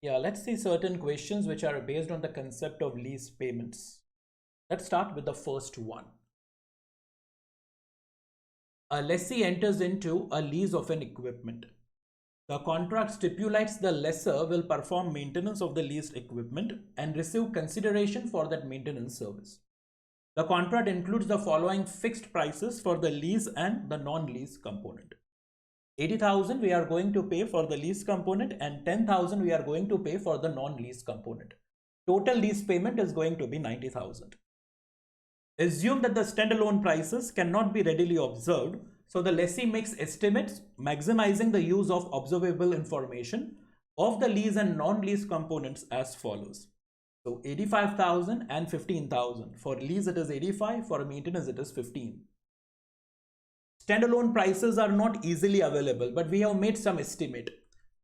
Yeah, let's see certain questions which are based on the concept of lease payments. Let's start with the first one. A lessee enters into a lease of an equipment. The contract stipulates the lessor will perform maintenance of the leased equipment and receive consideration for that maintenance service. The contract includes the following fixed prices for the lease and the non-lease component. 80,000 we are going to pay for the lease component and 10,000 we are going to pay for the non-lease component. Total lease payment is going to be 90,000. Assume that the standalone prices cannot be readily observed, so the lessee makes estimates maximizing the use of observable information of the lease and non-lease components as follows. So 85,000 and 15,000. For lease it is 85, for maintenance it is 15. Standalone prices are not easily available, but we have made some estimate.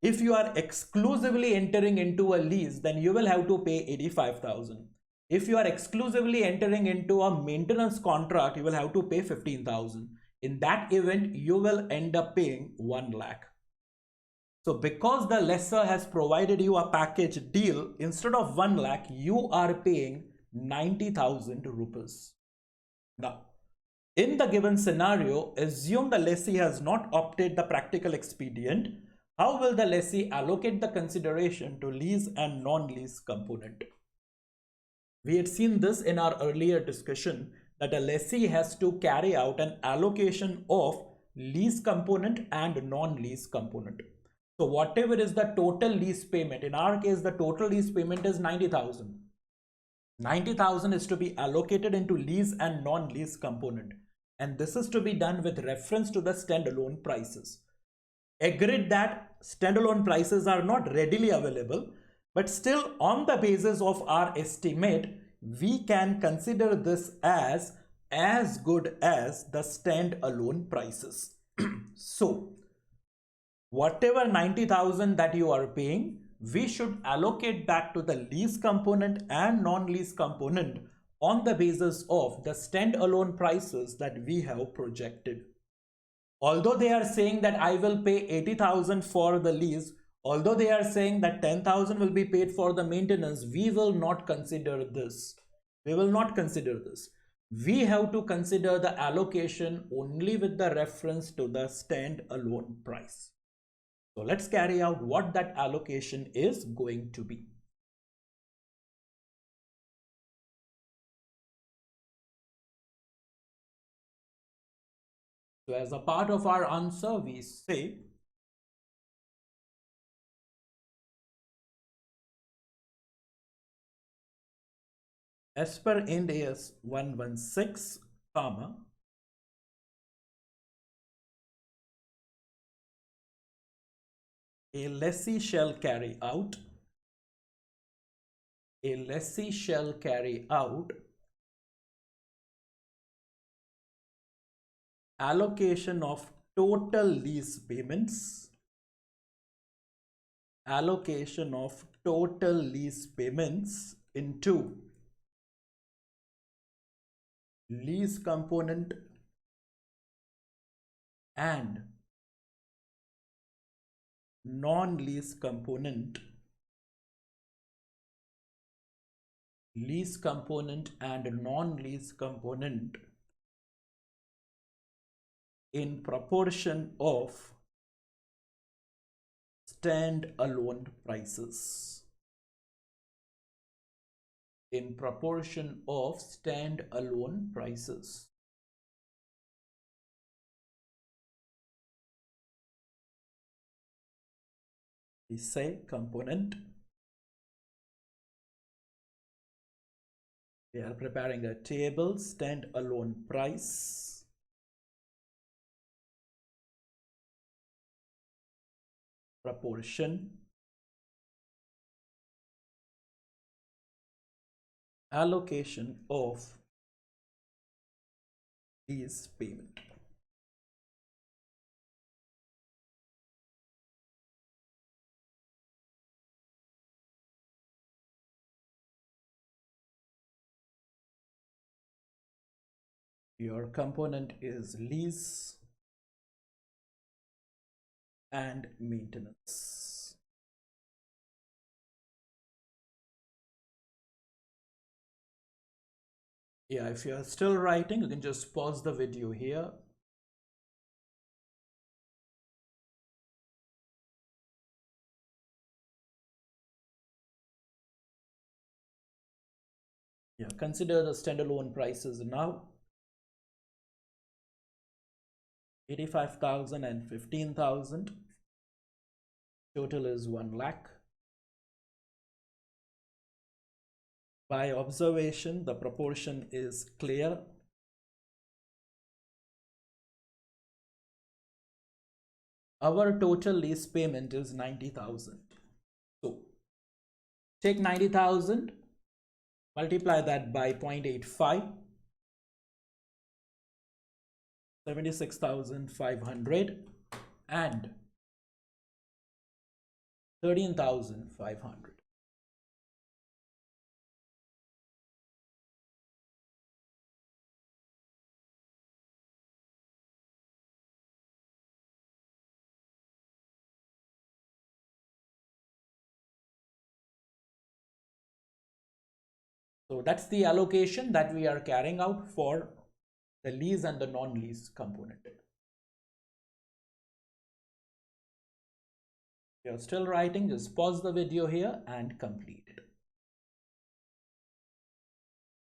If you are exclusively entering into a lease, then you will have to pay 85,000. If you are exclusively entering into a maintenance contract, you will have to pay 15,000. In that event, you will end up paying 1 lakh. So because the lessor has provided you a package deal, instead of 1 lakh, you are paying 90,000 rupees. Now, in the given scenario, assume the lessee has not opted the practical expedient. How will the lessee allocate the consideration to lease and non-lease component? We had seen this in our earlier discussion that a lessee has to carry out an allocation of lease component and non-lease component. So whatever is the total lease payment, in our case the total lease payment is 90,000. 90,000 is to be allocated into lease and non-lease component, and this is to be done with reference to the standalone prices. Agreed that standalone prices are not readily available, but still on the basis of our estimate, we can consider this as good as the standalone prices. So whatever 90,000 that you are paying, we should allocate that to the lease component and non-lease component on the basis of the standalone prices that we have projected. Although they are saying that I will pay 80,000 for the lease, although they are saying that 10,000 will be paid for the maintenance, we will not consider this. We will not consider this. We have to consider the allocation only with the reference to the standalone price. So let's carry out what that allocation is going to be. So as a part of our answer, we say as per Ind AS 116, comma, a lessee shall carry out allocation of total lease payments into lease component and non-lease component, lease component and non-lease component in proportion of stand-alone prices. In proportion of stand-alone prices. We say component. We are preparing a table, stand-alone price, proportion, allocation of lease payment. Your component is lease and maintenance. Yeah, if you're still writing, you can just pause the video here. Yeah, consider the standalone prices now. 85,000 and 15,000. Total is 1 lakh. By observation, the proportion is clear. Our total lease payment is 90,000. So take 90,000, multiply that by 0.85, 76,500 and 13,500. So that's the allocation that we are carrying out for the lease and the non-lease component. If you're still writing, just pause the video here and complete it.